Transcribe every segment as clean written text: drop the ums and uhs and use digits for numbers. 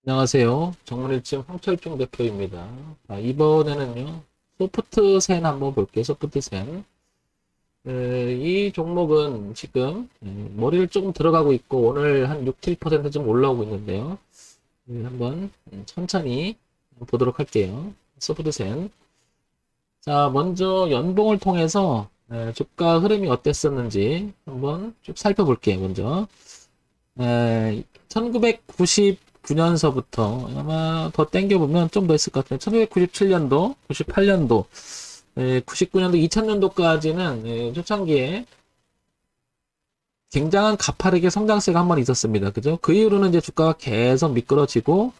안녕하세요. 정문일침 황철중 대표입니다. 이번에는요, 소프트센 한번 볼게요. 소프트센. 이 종목은 지금 머리를 조금 들어가고 있고 오늘 한 6, 7%좀 올라오고 있는데요. 한번 천천히 보도록 할게요. 소프트센. 자, 먼저 연봉을 통해서 주가 흐름이 어땠었는지 한번 쭉 살펴볼게요. 먼저. 1999년서부터 아마 더 땡겨보면 좀 더 있을 것 같아요. 1997년도, 98년도, 99년도, 2000년도까지는 초창기에 굉장한 가파르게 성장세가 한 번 있었습니다. 그죠? 그 이후로는 이제 주가가 계속 미끄러지고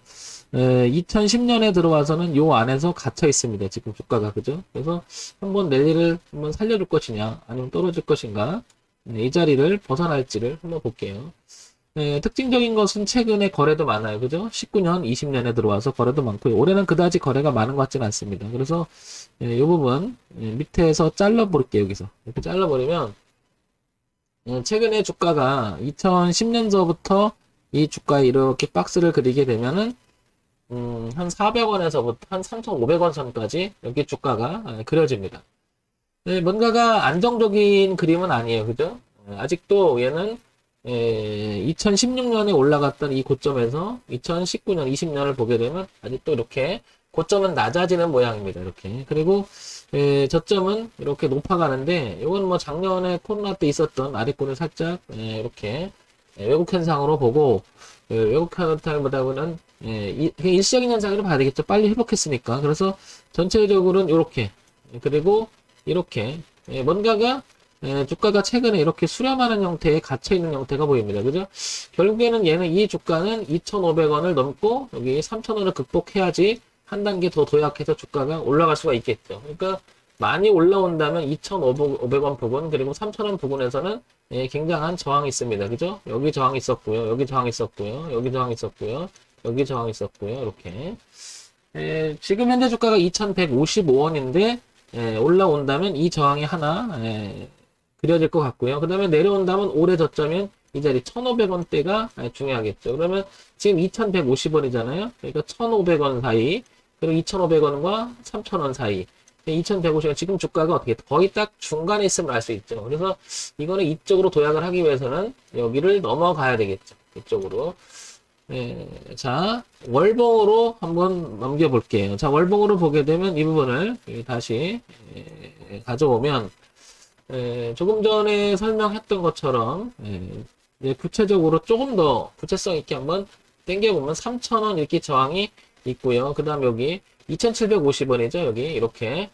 2010년에 들어와서는 요 안에서 갇혀 있습니다. 지금 주가가. 그죠? 그래서 한번 랠리를 한번 살려줄 것이냐 아니면 떨어질 것인가, 이 자리를 벗어날지를 한번 볼게요. 특징적인 것은 최근에 거래도 많아요. 그죠? 19년, 20년에 들어와서 거래도 많고요. 올해는 그다지 거래가 많은 것 같지는 않습니다. 그래서 이 부분 밑에서 잘라버릴게요. 여기서 이렇게 잘라버리면 최근에 주가가 2010년서부터 이 주가에 이렇게 박스를 그리게 되면은 한 400원에서부터 한 3,500원 선까지 여기 주가가 그려집니다. 뭔가가 안정적인 그림은 아니에요. 그죠? 아직도 얘는 2016년에 올라갔던 이 고점에서 2019년, 20년을 보게 되면 아직도 이렇게 고점은 낮아지는 모양입니다. 이렇게. 그리고 저점은 이렇게 높아가는데 이건 뭐 작년에 코로나 때 있었던 아래권을 살짝 이렇게 왜곡 현상으로 보고, 왜곡 현상보다는 일시적인 현상으로 봐야 되겠죠. 빨리 회복했으니까. 그래서 전체적으로는 이렇게, 그리고 이렇게 뭔가가 주가가 최근에 이렇게 수렴하는 형태에 갇혀있는 형태가 보입니다. 그죠? 결국에는 얘는 이 주가는 2,500원을 넘고 여기 3,000원을 극복해야지 한 단계 더 도약해서 주가가 올라갈 수가 있겠죠. 그러니까 많이 올라온다면 2,500원 부근 그리고 3,000원 부근에서는 굉장한 저항이 있습니다. 그죠? 여기 저항이 있었고요. 여기 저항이 있었고요. 여기 저항이 있었고요. 여기 저항이 있었고요. 이렇게. 지금 현재 주가가 2,155원인데 올라온다면 이 저항이 하나 그려질 것 같고요. 그 다음에 내려온다면 올해 저점인 이 자리 1,500원대가 중요하겠죠. 그러면 지금 2,150원이잖아요. 그러니까 1,500원 사이, 그리고 2,500원과 3,000원 사이. 2,150원, 지금 주가가 어떻게, 거의 딱 중간에 있음을 알 수 있죠. 그래서 이거는 이쪽으로 도약을 하기 위해서는 여기를 넘어가야 되겠죠. 이쪽으로. 자, 월봉으로 한번 넘겨볼게요. 자, 월봉으로 보게 되면 이 부분을 다시 가져오면, 조금 전에 설명했던 것처럼 이제 구체적으로 조금 더 구체성 있게 한번 당겨보면 3,000원 이렇게 저항이 있고요. 그 다음 여기 2,750원이죠. 여기 이렇게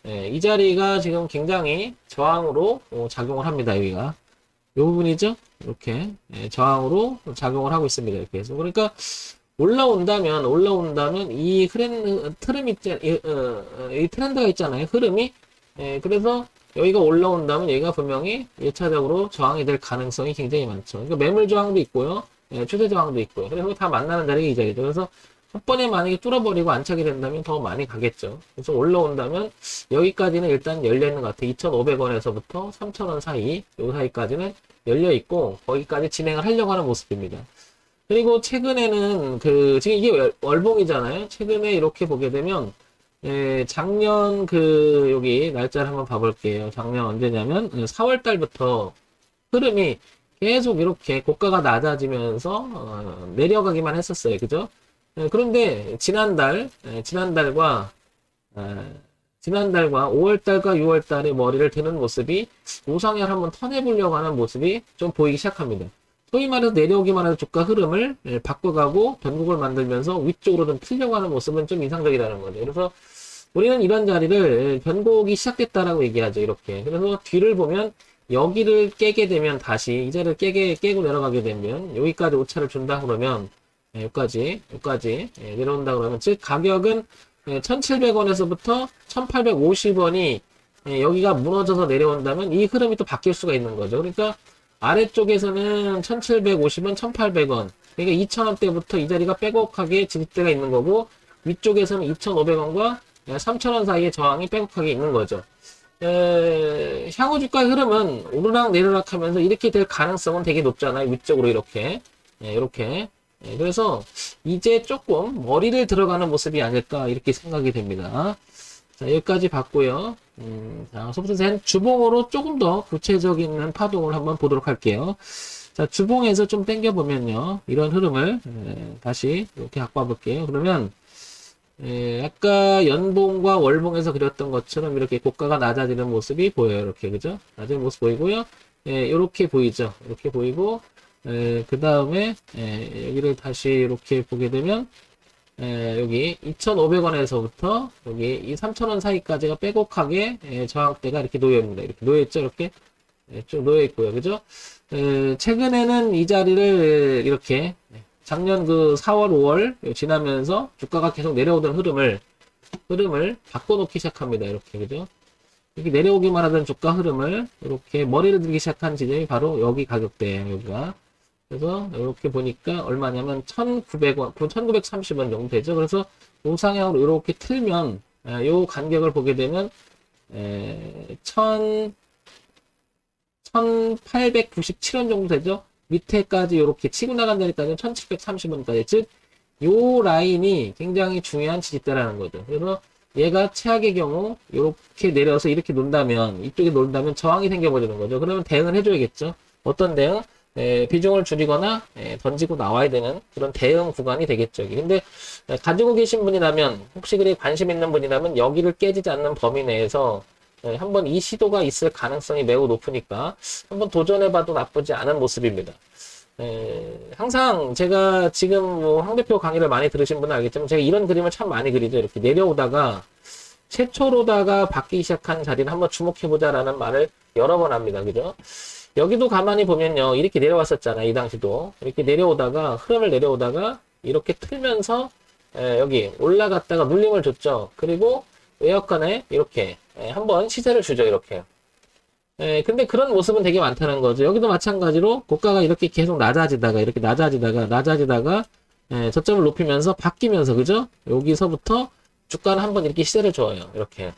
이 자리가 지금 굉장히 저항으로 작용을 합니다. 여기가 이 부분이죠. 이렇게 저항으로 작용을 하고 있습니다. 이렇게 해서 그러니까 올라온다면 이 트렌드 이 트렌드가 있잖아요. 흐름이. 그래서 여기가 올라온다면 여기가 분명히 1차적으로 저항이 될 가능성이 굉장히 많죠. 그러니까 매물 저항도 있고요. 추세 저항도 있고요. 그래서 다 만나는 자리가 이 자리죠. 그래서 한 번에 만약에 뚫어버리고 안착이 된다면 더 많이 가겠죠. 그래서 올라온다면 여기까지는 일단 열려있는 것 같아요. 2,500원에서부터 3,000원 사이, 요 사이까지는 열려있고 거기까지 진행을 하려고 하는 모습입니다. 그리고 최근에는 지금 이게 월봉이잖아요. 최근에 이렇게 보게 되면 작년 여기 날짜를 한번 봐볼게요. 작년 언제냐면 4월 달부터 흐름이 계속 이렇게 고가가 낮아지면서 내려가기만 했었어요. 그죠? 그런데 지난달과 5월달과 6월달에 머리를 드는 모습이 우상향 한번 턴해보려고 하는 모습이 좀 보이기 시작합니다. 소위 말해서 내려오기만 해도 주가 흐름을 바꿔가고 변곡을 만들면서 위쪽으로 좀 틀려고 하는 모습은 좀 인상적이라는 거죠. 그래서 우리는 이런 자리를 변곡이 시작됐다라고 얘기하죠. 이렇게. 그래서 뒤를 보면 여기를 깨게 되면 다시 이 자리를 깨고 내려가게 되면 여기까지 오차를 준다 그러면 여기까지 내려온다 그러면 즉 가격은 1,700원에서부터 1,850원이 여기가 무너져서 내려온다면 이 흐름이 또 바뀔 수가 있는 거죠. 그러니까 아래쪽에서는 1,750원, 1,800원. 그러니까 2,000원대부터 이 자리가 빼곡하게 진입대가 있는 거고 위쪽에서는 2,500원과 3,000원 사이에 저항이 빼곡하게 있는 거죠. 향후 주가의 흐름은 오르락 내리락 하면서 이렇게 될 가능성은 되게 높잖아요. 위쪽으로 이렇게. 이렇게. 그래서 이제 조금 머리를 들어가는 모습이 아닐까 이렇게 생각이 됩니다. 자, 여기까지 봤고요. 자, 소프트센 주봉으로 조금 더 구체적인 파동을 한번 보도록 할게요. 자, 주봉에서 좀 당겨보면요. 이런 흐름을 다시 이렇게 갖고 와볼게요. 그러면 아까 연봉과 월봉에서 그렸던 것처럼 이렇게 고가가 낮아지는 모습이 보여요. 이렇게, 그죠? 낮아지는 모습 보이고요. 이렇게 보이죠? 이렇게 보이고, 그 다음에, 여기를 다시 이렇게 보게 되면, 여기 2,500원에서부터 여기 이 3,000원 사이까지가 빼곡하게 저항대가 이렇게 놓여있습니다. 이렇게 놓여있죠? 이렇게 쭉 놓여있고요. 그죠? 최근에는 이 자리를 이렇게 작년 그 4월, 5월 지나면서 주가가 계속 내려오던 흐름을 바꿔놓기 시작합니다. 이렇게, 그죠? 이렇게 내려오기만 하던 주가 흐름을 이렇게 머리를 들기 시작한 지점이 바로 여기 가격대예요. 여기가. 그래서 이렇게 보니까 얼마냐면 1,900원, 1,930원 정도 되죠. 그래서 우상향으로 이렇게 틀면 요 간격을 보게 되면 1,897원 정도 되죠. 밑에까지 이렇게 치고 나간 자리까지는 1,730원까지. 즉, 요 라인이 굉장히 중요한 지지대라는 거죠. 그래서 얘가 최악의 경우 이렇게 내려서 이렇게 논다면, 이쪽에 논다면 저항이 생겨버리는 거죠. 그러면 대응을 해줘야겠죠. 어떤 대응? 비중을 줄이거나 던지고 나와야 되는 그런 대응 구간이 되겠죠. 여기. 근데 가지고 계신 분이라면, 혹시 그래 관심 있는 분이라면 여기를 깨지지 않는 범위 내에서 한번 이 시도가 있을 가능성이 매우 높으니까 한번 도전해봐도 나쁘지 않은 모습입니다. 항상 제가 지금 뭐 황 대표 강의를 많이 들으신 분은 알겠지만 제가 이런 그림을 참 많이 그리죠. 이렇게 내려오다가 최초로다가 받기 시작한 자리를 한번 주목해보자라는 말을 여러 번 합니다. 그죠? 여기도 가만히 보면요. 이렇게 내려왔었잖아요. 이 당시도. 이렇게 내려오다가, 흐름을 내려오다가, 이렇게 틀면서, 여기 올라갔다가 눌림을 줬죠. 그리고 외역간에 이렇게, 한번 시세를 주죠. 이렇게. 근데 그런 모습은 되게 많다는 거죠. 여기도 마찬가지로 고가가 이렇게 계속 낮아지다가, 이렇게 낮아지다가, 저점을 높이면서 바뀌면서, 그죠? 여기서부터 주가는 한번 이렇게 시세를 줘요. 이렇게.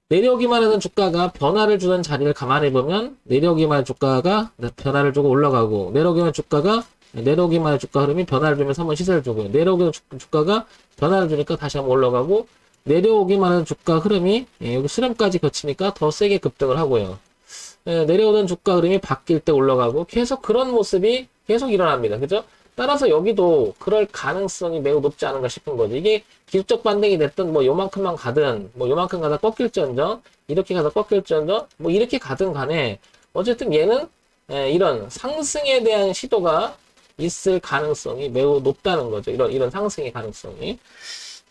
내려오기만 하던 주가가 변화를 주던 자리를 가만히 보면 내려오기만 한 주가가 변화를 주고 올라가고 내려오기만 한 주가가 내려오기만 한 주가 흐름이 변화를 주면서 한번 시세를 주고요. 내려오기만 한 주가가 변화를 주니까 다시 한번 올라가고 내려오기만 하는 주가 흐름이 여기 수렴까지 거치니까 더 세게 급등을 하고요. 내려오던 주가 흐름이 바뀔 때 올라가고 계속 그런 모습이 계속 일어납니다. 그죠? 따라서 여기도 그럴 가능성이 매우 높지 않은가 싶은 거죠. 이게 기술적 반등이 됐든 뭐 요만큼만 가든 뭐 요만큼 가다 꺾일지언정 이렇게 가다 꺾일지언정 뭐 이렇게 가든 간에 어쨌든 얘는 이런 상승에 대한 시도가 있을 가능성이 매우 높다는 거죠. 이런 상승의 가능성이.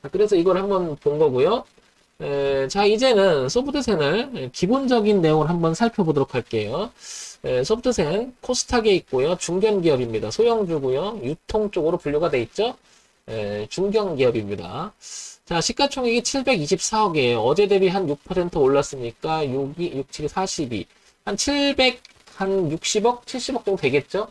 자, 그래서 이걸 한번 본 거고요. 자, 이제는 소프트센을 기본적인 내용을 한번 살펴보도록 할게요. 소프트센 코스닥에 있고요. 중견기업입니다. 소형주고요. 유통 쪽으로 분류가 돼 있죠. 중견기업입니다. 자, 시가총액이 724억이에요. 어제 대비 한 6% 올랐으니까 6, 7, 42. 한 760억, 70억 정도 되겠죠?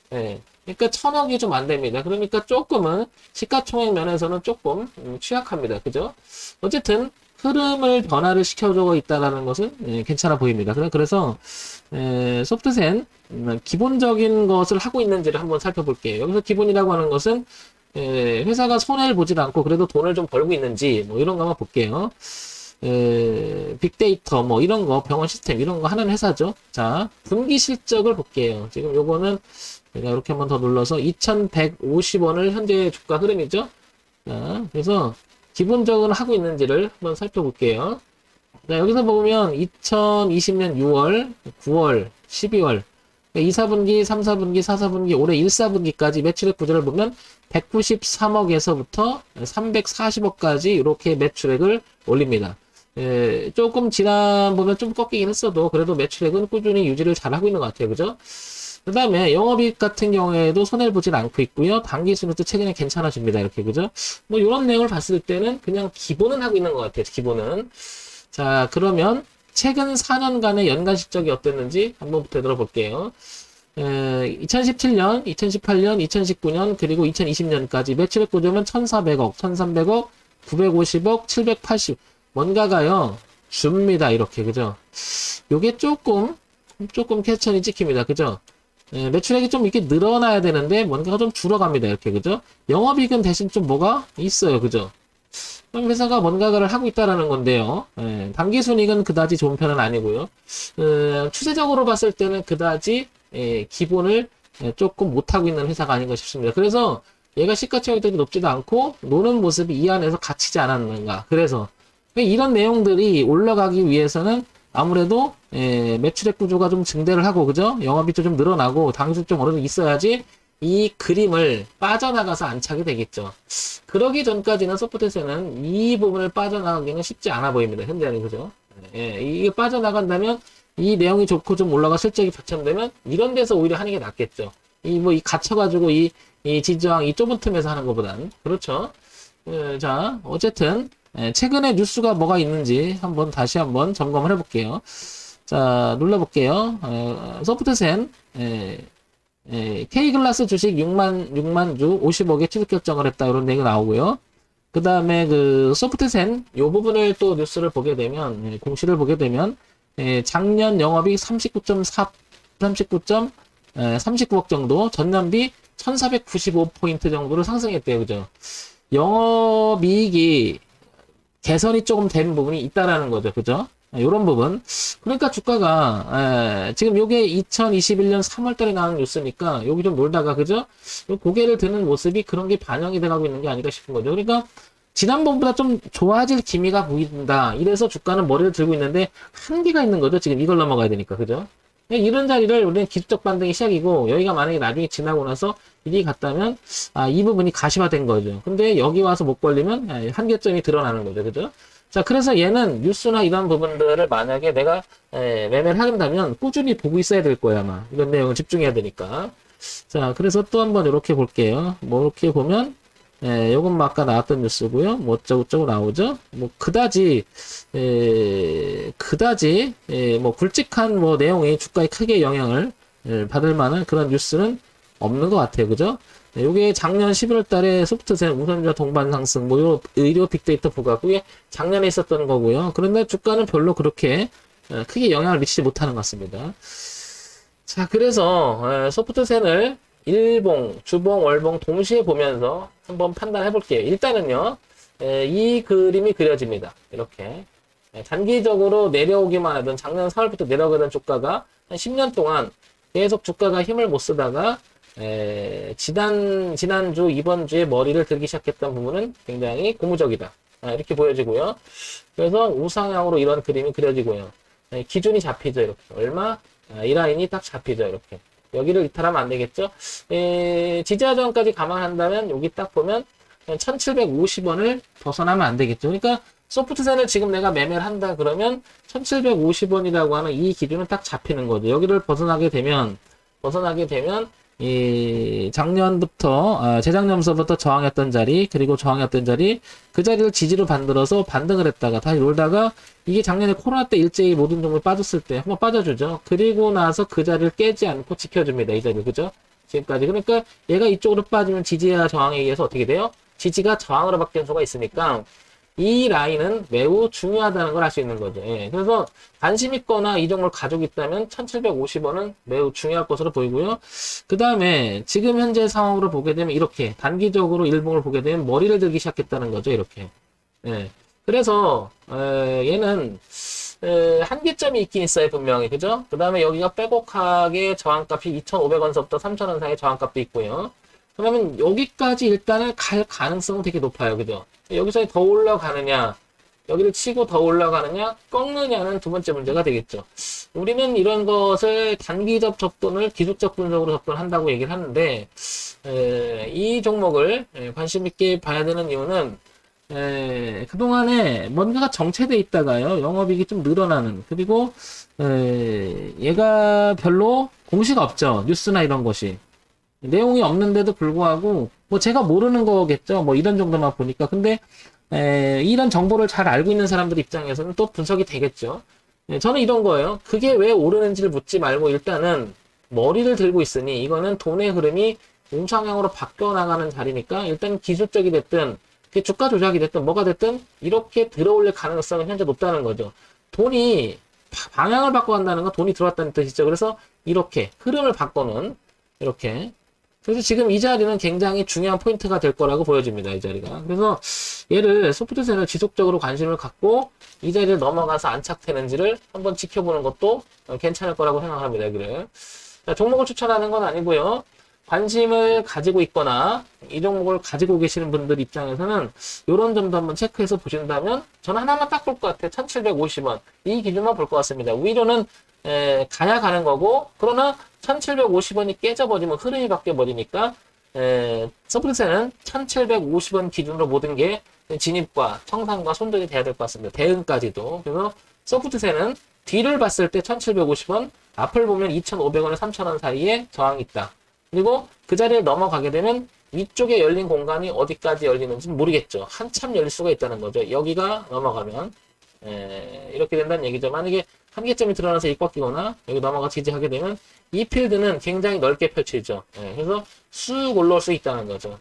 그러니까 1000억이 좀 안 됩니다. 그러니까 조금은 시가총액 면에서는 조금 취약합니다. 그죠? 어쨌든 흐름을 변화를 시켜주고 있다는 것은 괜찮아 보입니다. 그래서 소프트센 기본적인 것을 하고 있는지를 한번 살펴볼게요. 여기서 기본이라고 하는 것은 회사가 손해를 보질 않고 그래도 돈을 좀 벌고 있는지 뭐 이런 거 한번 볼게요. 빅데이터 뭐 이런 거 병원 시스템 이런 거 하는 회사죠. 자, 분기 실적을 볼게요. 지금 요거는 제가 이렇게 한번 더 눌러서 2150원을 현재 주가 흐름이죠. 자, 그래서 기본적으로 하고 있는지를 한번 살펴볼게요. 자, 여기서 보면 2020년 6월, 9월, 12월 2, 4분기, 3, 4분기, 4, 4분기, 올해 1, 4분기까지 매출액 구조를 보면 193억에서부터 340억까지 이렇게 매출액을 올립니다. 조금 지난 보면 좀 꺾이긴 했어도 그래도 매출액은 꾸준히 유지를 잘하고 있는 것 같아요. 그죠? 그 다음에 영업이익 같은 경우에도 손해를 보진 않고 있고요. 당기순이도 최근에 괜찮아집니다. 이렇게, 그죠? 뭐, 이런 내용을 봤을 때는 그냥 기본은 하고 있는 것 같아요. 기본은. 자, 그러면 최근 4년간의 연간 실적이 어땠는지 한번 들어볼게요. 2017년, 2018년, 2019년, 그리고 2020년까지 매출액 보자면 1,400억, 1,300억, 950억, 780. 뭔가가요, 줍니다. 이렇게, 그죠? 요게 조금 캐천이 찍힙니다. 그죠? 매출액이 좀 이렇게 늘어나야 되는데 뭔가가 좀 줄어갑니다. 이렇게 그죠? 영업이익은 대신 좀 뭐가 있어요. 그죠? 그럼 회사가 뭔가를 하고 있다라는 건데요. 당기순이익은 그다지 좋은 편은 아니고요. 추세적으로 봤을 때는 그다지 기본을 조금 못하고 있는 회사가 아닌가 싶습니다. 그래서 얘가 시가총액들이 높지도 않고 노는 모습이 이 안에서 갇히지 않았는가. 그래서 이런 내용들이 올라가기 위해서는 아무래도 매출액 구조가 좀 증대를 하고 그죠? 영업이익도 좀 늘어나고 당기순 좀 어느 정도 있어야지 이 그림을 빠져나가서 안 차게 되겠죠. 그러기 전까지는 소프트웨어는 이 부분을 빠져나가기는 쉽지 않아 보입니다. 현재는 그죠? 이게 빠져나간다면 이 내용이 좋고 좀 올라가 실적이 받쳐되면 이런 데서 오히려 하는 게 낫겠죠. 이 갇혀가지고 이 지지저항 이 좁은 틈에서 하는 것보다는 그렇죠. 자 어쨌든 최근에 뉴스가 뭐가 있는지 다시 한번 점검을 해볼게요. 자 눌러볼게요. 소프트센 K글라스 주식 6만 주 50억에 취득 결정을 했다 이런 내용이 나오고요. 그 다음에 그 소프트센 요 부분을 또 뉴스를 보게 되면 공시를 보게 되면 작년 영업이익 39억 정도 전년비 1495포인트 정도로 상승했대요. 그죠? 영업이익이 개선이 조금 된 부분이 있다라는 거죠. 그죠? 이런 부분. 그러니까 주가가 지금 요게 2021년 3월달에 나온 뉴스니까 여기 좀 놀다가 그죠? 고개를 드는 모습이 그런 게 반영이 돼가고 있는 게 아닐까 싶은 거죠. 그러니까 지난번보다 좀 좋아질 기미가 보인다. 이래서 주가는 머리를 들고 있는데 한계가 있는 거죠. 지금 이걸 넘어가야 되니까 그죠? 이런 자리를 우리는 기술적 반등이 시작이고 여기가 만약에 나중에 지나고 나서 일이 갔다면 이 부분이 가시화된 거죠. 근데 여기 와서 못 걸리면 한계점이 드러나는 거죠. 그죠? 자, 그래서 얘는 뉴스나 이런 부분들을 만약에 내가 매매를 한다면 꾸준히 보고 있어야 될 거야, 아마. 이런 내용을 집중해야 되니까. 자, 그래서 또 한번 이렇게 볼게요. 뭐, 이렇게 보면, 요건 뭐 아까 나왔던 뉴스고요. 뭐 어쩌고저쩌고 나오죠. 뭐, 뭐, 굵직한 뭐 내용이 주가에 크게 영향을 받을 만한 그런 뉴스는 없는 것 같아요. 그죠? 요게 작년 11월 달에 소프트센 우선주와 동반 상승, 뭐, 의료 빅데이터 부과, 그게 작년에 있었던 거고요. 그런데 주가는 별로 그렇게 크게 영향을 미치지 못하는 것 같습니다. 자, 그래서 소프트센을 일봉, 주봉, 월봉 동시에 보면서 한번 판단해 볼게요. 일단은요, 이 그림이 그려집니다. 이렇게. 단기적으로 내려오기만 하던 작년 4월부터 내려가던 주가가 한 10년 동안 계속 주가가 힘을 못 쓰다가 지난주, 이번주에 머리를 들기 시작했던 부분은 굉장히 고무적이다. 이렇게 보여지고요. 그래서 우상향으로 이런 그림이 그려지고요. 기준이 잡히죠. 이렇게. 얼마? 이 라인이 딱 잡히죠. 이렇게. 여기를 이탈하면 안 되겠죠. 지지하 저항까지 감안한다면 여기 딱 보면 1750원을 벗어나면 안 되겠죠. 그러니까 소프트센을 지금 내가 매매를 한다 그러면 1750원이라고 하는 이 기준은 딱 잡히는 거죠. 여기를 벗어나게 되면 이 작년부터 재작년부터 저항했던 자리 그리고 저항했던 자리 그 자리를 지지로 만들어서 반등을 했다가 다시 놀다가 이게 작년에 코로나 때 일제히 모든 종목이 빠졌을 때 한번 빠져주죠. 그리고 나서 그 자리를 깨지 않고 지켜줍니다. 이 자리 그죠? 지금까지. 그러니까 얘가 이쪽으로 빠지면 지지와 저항에 의해서 어떻게 돼요? 지지가 저항으로 바뀌는 수가 있으니까 이 라인은 매우 중요하다는 걸 알 수 있는 거죠. 그래서 관심 있거나 이 종목을 가지고 있다면 1750원은 매우 중요할 것으로 보이고요. 그 다음에 지금 현재 상황으로 보게 되면 이렇게 단기적으로 일봉을 보게 되면 머리를 들기 시작했다는 거죠. 이렇게. 그래서 얘는 한계점이 있긴 있어요. 분명히. 그죠? 그 다음에 여기가 빼곡하게 저항값이 2,500원서부터 3,000원 사이 저항값도 있고요. 그러면 여기까지 일단은 갈 가능성은 되게 높아요. 그죠? 여기서 더 올라가느냐, 여기를 치고 더 올라가느냐, 꺾느냐는 두 번째 문제가 되겠죠. 우리는 이런 것을 단기적 접근을 기술적 분석으로 접근한다고 얘기를 하는데, 이 종목을 관심 있게 봐야 되는 이유는, 그동안에 뭔가가 정체돼 있다가요, 영업이익이 좀 늘어나는, 그리고, 얘가 별로 공시가 없죠. 뉴스나 이런 것이. 내용이 없는데도 불구하고 뭐 제가 모르는 거겠죠. 뭐 이런 정도만 보니까. 근데 이런 정보를 잘 알고 있는 사람들 입장에서는 또 분석이 되겠죠. 저는 이런 거예요. 그게 왜 오르는지를 묻지 말고 일단은 머리를 들고 있으니 이거는 돈의 흐름이 우상향으로 바뀌어 나가는 자리니까 일단 기술적이 됐든 주가 조작이 됐든 뭐가 됐든 이렇게 들어올릴 가능성은 현재 높다는 거죠. 돈이 방향을 바꿔간다는 건 돈이 들어왔다는 뜻이죠. 그래서 이렇게 흐름을 바꿔는 이렇게. 그래서 지금 이 자리는 굉장히 중요한 포인트가 될 거라고 보여집니다. 이 자리가. 그래서 얘를 소프트셀을 지속적으로 관심을 갖고 이 자리를 넘어가서 안착되는지를 한번 지켜보는 것도 괜찮을 거라고 생각합니다. 여기를. 자, 종목을 추천하는 건 아니고요. 관심을 가지고 있거나 이 종목을 가지고 계시는 분들 입장에서는 이런 점도 한번 체크해서 보신다면 저는 하나만 딱 볼 것 같아요. 1750원. 이 기준만 볼 것 같습니다. 위로는 가야 가는 거고, 그러나 1750원이 깨져버리면 흐름이 바뀌어버리니까 서프리세는 1750원 기준으로 모든 게 진입과 청산과 손절이 돼야 될 것 같습니다. 대응까지도. 그래서 서프트세는 뒤를 봤을 때 1750원, 앞을 보면 2500원에 3000원 사이에 저항이 있다. 그리고 그 자리를 넘어가게 되면 위쪽에 열린 공간이 어디까지 열리는지 모르겠죠. 한참 열릴 수가 있다는 거죠. 여기가 넘어가면 이렇게 된다는 얘기죠. 만약에 한계점이 드러나서 입꽉 끼거나 여기 넘어가 지지하게 되면 이 필드는 굉장히 넓게 펼치죠. 그래서 쑥 올라올 수 있다는 거죠.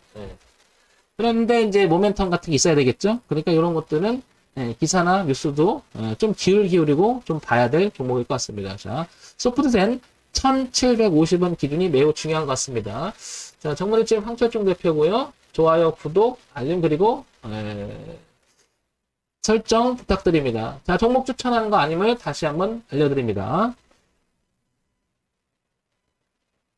그런데 이제 모멘텀 같은 게 있어야 되겠죠. 그러니까 이런 것들은 기사나 뉴스도 좀 기울이고 좀 봐야 될 종목일 것 같습니다. 자, 소프트센 1750원 기준이 매우 중요한 것 같습니다. 자, 정문일집 황철중 대표고요. 좋아요, 구독, 알림 그리고 설정 부탁드립니다. 자, 종목 추천하는 거 아님을 다시 한번 알려드립니다.